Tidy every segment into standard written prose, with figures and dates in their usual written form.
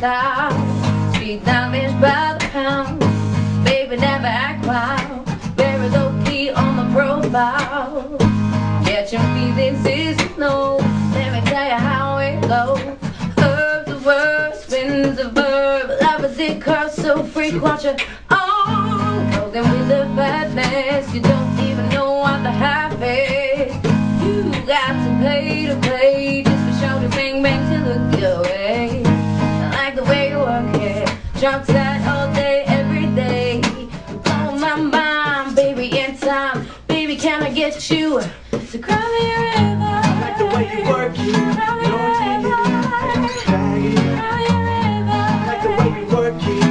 style. Street damage by the pound. Baby, never act wild. Very low key on the profile. Catching feelings is no. Let me tell you how it goes. Herbs the word, spins the verb. Lovers it curse so freak, watch it. Oh, clothing with the fatness. You don't even know what the half is. You got to play just for show to bang bang to look your way. I like the way you work it. Drop tight all day, every day. Blow my mind, baby, in time. Baby, can I get you to cry me a river? I like the way you work it. Cry me a river. Cry me a river. I like the way you work it.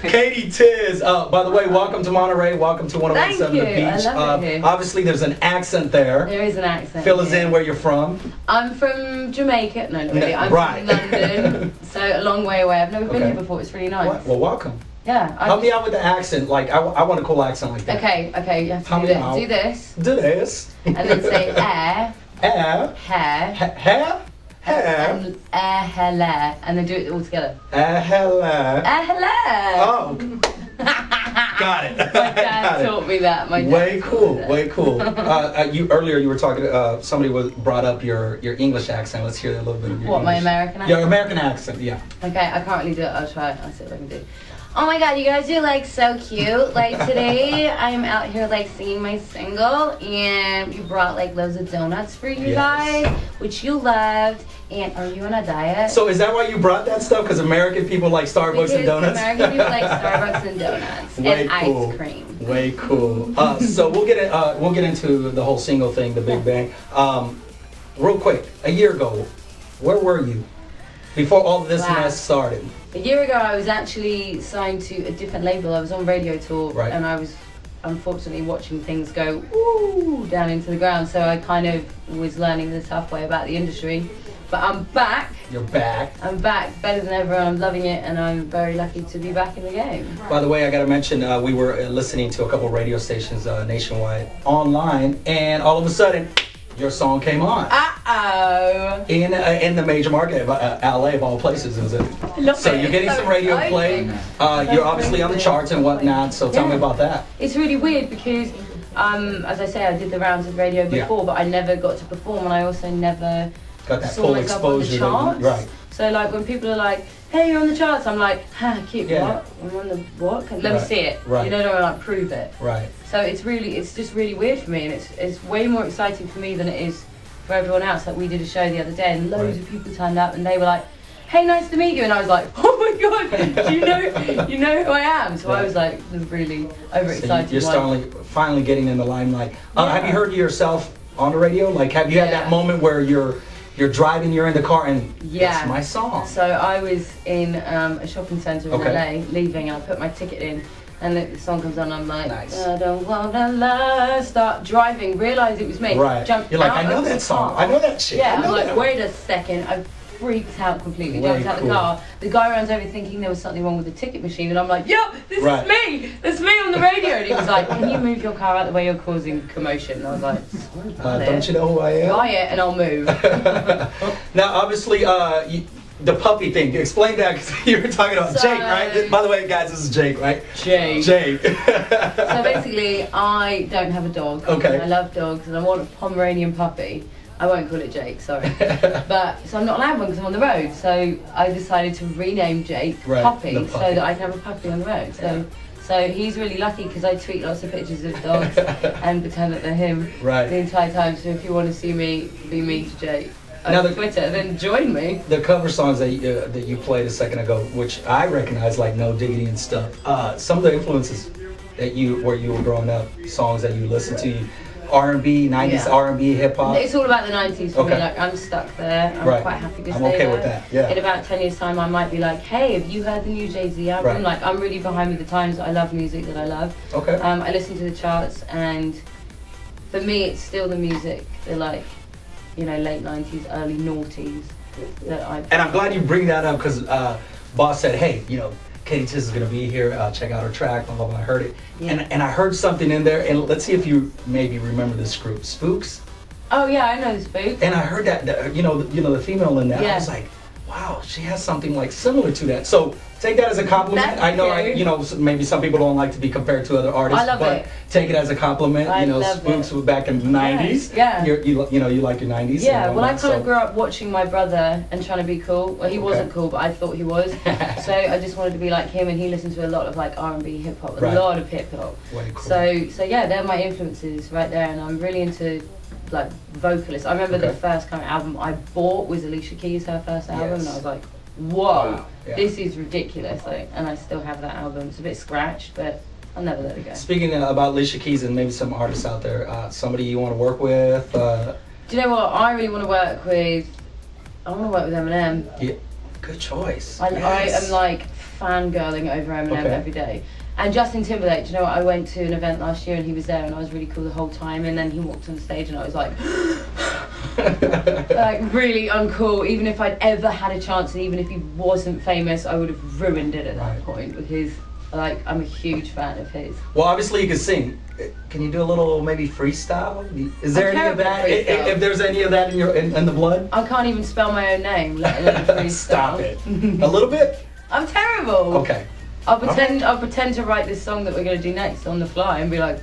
Katy Tiz, by the way, welcome to Monterey, welcome to 101.7 The Beach. I love it here. Obviously, there's an accent there. There is an accent. Fill us in where you're from. I'm from Jamaica. No, not really. I'm right. from London, so a long way away. I've never been Okay. here before. It's really nice. Well, welcome. Yeah. Help me out with the accent. Like, I want a cool accent like that. Okay, you have to Help do me this. out. Do this. Do this. And then say air, Hair. hair, Hair. Hair. and air, hello, and then do it all together. Hello. Hello. Oh. Got it. My dad taught me that. My dad Way taught cool, me that. way cool. You earlier you were talking. Somebody brought up your English accent. Let's hear a little bit of your What, my English. American accent? Your American accent, yeah. Okay, I can't really do it. I'll try. I'll see what I can do. Oh my god, you guys are like so cute. Like today, I'm out here like singing my single, and you brought like loads of donuts for you guys, which you loved. And are you on a diet? So is that why you brought that stuff? Because American people like Starbucks and donuts? American people like Starbucks and donuts Way and cool. ice cream. Way cool. So we'll get into the whole single thing, the Big Bang. Real quick, a year ago, where were you before all this mess started? A year ago, I was actually signed to a different label. I was on radio tour, Right. and I was unfortunately watching things go woo down into the ground. So I kind of was learning the tough way about the industry. But I'm back. You're back. I'm back, better than ever. I'm loving it, and I'm very lucky to be back in the game. By the way, I got to mention, we were listening to a couple radio stations nationwide online, and all of a sudden, your song came on. Uh-oh. In the major market, LA of all places, is it? Love So it. you're getting So some radio exciting. play. You're obviously on the charts and whatnot. So tell me about that. It's really weird because, as I say, I did the rounds of radio before, but I never got to perform, and I also never Got that saw full myself on the exposure. charts. Right. So like when people are like, "Hey, you're on the charts," I'm like, "Ha, cute. Yeah. What? I'm on the what? Let me see it. Right. You know, to like prove it." Right. So it's just really weird for me, and it's way more exciting for me than it is for everyone else. Like we did a show the other day, and loads of people turned up, and they were like, "Hey, nice to meet you," and I was like, "Oh my god, you know who I am?" So I was like, really overexcited. So you're finally getting in the limelight. Have you heard yourself on the radio? Like, have you had that moment where you're driving, you're in the car, and that's my song? So I was in a shopping centre in LA, leaving, and I put my ticket in, and the song comes on, and I'm like, I don't wanna lie. Start driving, realise it was me. Right. Jump You're like, out I know of the that song. car. I know that shit. Yeah, I know I'm like, that. wait a second. I freaked out completely. Way Jumped out cool. the car. The guy runs over thinking there was something wrong with the ticket machine, and I'm like, "Yo, this Right. is me. That's me on the radio." And he was like, "Can you move your car out of the way? You're causing commotion." And I was like, "Sorry about Don't you know who I am? Buy it and I'll move." Now, obviously, the puppy thing. Explain that, because you were talking about Jake, right? By the way, guys, this is Jake, right? Jake. Jake. So basically, I don't have a dog. Okay. I love dogs, and I want a Pomeranian puppy. I won't call it Jake, sorry. But so I'm not allowed one because I'm on the road. So I decided to rename Jake Puppy, so that I can have a puppy on the road. So he's really lucky because I tweet lots of pictures of dogs and pretend that they're him the entire time. So if you want to see me be mean to Jake on Twitter, then join me. The cover songs that you played a second ago, which I recognize, like No Diggity and stuff. Some of the influences that where you were growing up, songs that you listened to. R&B, 90s R&B, hip hop. It's all about the 90s for me. Like I'm stuck there. I'm quite happy to stay there. I'm okay with that. Yeah. In about 10 years' time, I might be like, "Hey, have you heard the new Jay-Z album?" Like I'm really behind with the times. I love music that I love. Okay. I listen to the charts, and for me, it's still the music, the like, you know, late 90s, early noughties that I. And I'm glad you bring that up because Boss said, hey, you know, Katy Tiz is gonna be here. Check out her track. Blah blah blah. I heard it, and I heard something in there. And let's see if you maybe remember this group, Spooks. Oh yeah, I know the Spooks. And I heard that you know the female in that. I was like, wow, she has something like similar to that. So take that as a compliment. That's I know, cute. you know, maybe some people don't like to be compared to other artists, I love but it. take it as a compliment. I you know, love Spooks it. was back in the 90s. Yeah. You know, you like your 90s. Yeah, and well, I whatnot, kind of so- grew up watching my brother and trying to be cool. Well, he wasn't cool, but I thought he was. So I just wanted to be like him, and he listened to a lot of like R&B, hip hop, Right. a lot of hip hop. Way cool. So yeah, they're my influences right there, and I'm really into like vocalists. I remember the first kind of album I bought was Alicia Keys, her first album, and I was like, whoa, Wow. Yeah. this is ridiculous. Like, and I still have that album. It's a bit scratched, but I'll never let it go. Speaking about Alicia Keys and maybe some artists out there, somebody you want to work with? Do you know what? I really want to work with. I want to work with Eminem. Yeah, good choice. I Yes. am like fangirling over Eminem Okay. every day. And Justin Timberlake, do you know what? I went to an event last year and he was there and I was really cool the whole time, and then he walked on the stage and I was like, like really uncool. Even if I'd ever had a chance, and even if he wasn't famous, I would have ruined it at that point, because like I'm a huge fan of his. Well, obviously you can sing. Can you do a little maybe freestyle? Is there any of that? If there's any of that in your in the blood? I can't even spell my own name, let alone freestyle. Stop it. A little bit? I'm terrible. Okay. I'll pretend to write this song that we're gonna do next on the fly and be like,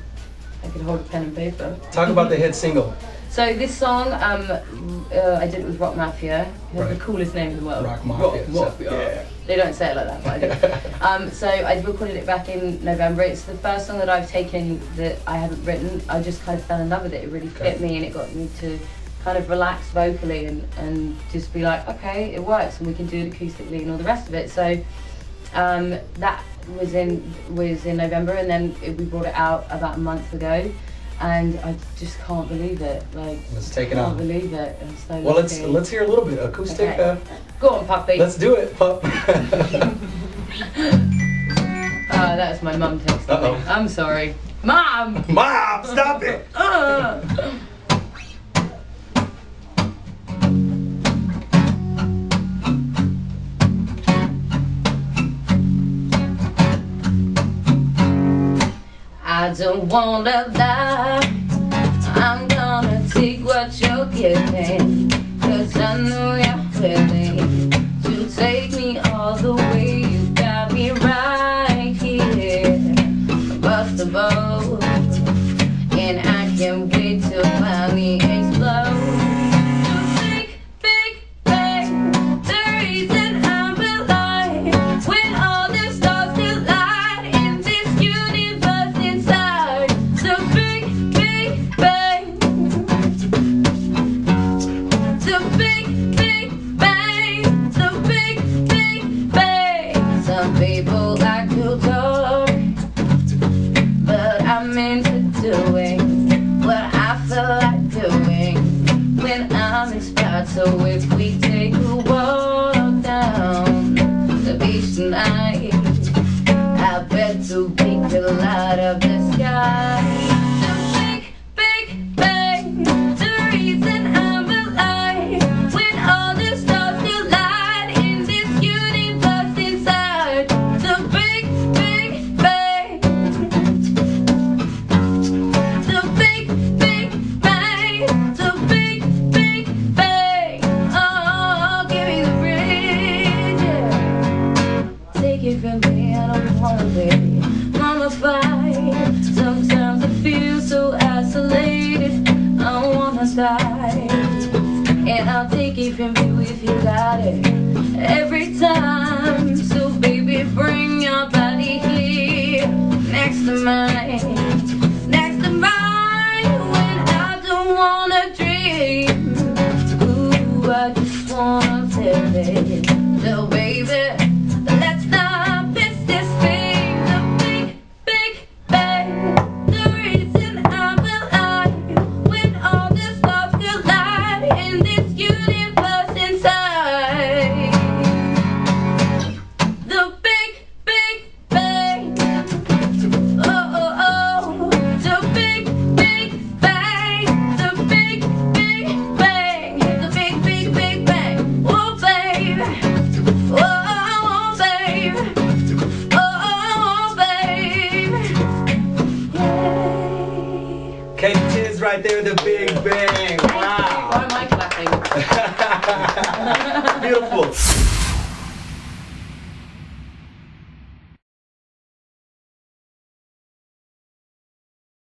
I could hold a pen and paper. Talk about the hit single. So this song, I did it with Rock Mafia. They have the coolest name in the world. Rock Mafia. Rock Mafia. Yeah. They don't say it like that, but I do. So I recorded it back in November. It's the first song that I've taken that I haven't written. I just kind of fell in love with it. It really fit me, and it got me to kind of relax vocally and just be like, okay, it works, and we can do it acoustically and all the rest of it. So that was in November, and then we brought it out about a month ago, and I just can't believe it. Like, let's take it on. Can't believe it. I'm so Well, lucky. let's hear a little bit acoustic. Okay. Go on, puppy. Let's do it, pup. That's my mum texting me. I'm sorry, Mom. Mom, stop it. I don't wanna lie, I'm gonna take what you're giving, 'cause I know you're willing to take me all the way. You got me right here, above the boat, and I can't wait to finally explode. People like to talk, but I'm into doing what I feel like doing when I'm inspired. So if we take a walk down the beach tonight, I bet to make the light of the sky. The big bang, the reason I'm alive, when all the stars collide in this universe inside. The big bang, the big bang, the big bang. Oh, give me the bridge, yeah. Take it from me, I don't wanna be mummified. Sometimes I feel so isolated, I wanna die. And I'll take it from you if you got it every time. So baby, bring your body here next to mine, next to mine. When I don't wanna dream, ooh, I just wanna live it. So baby,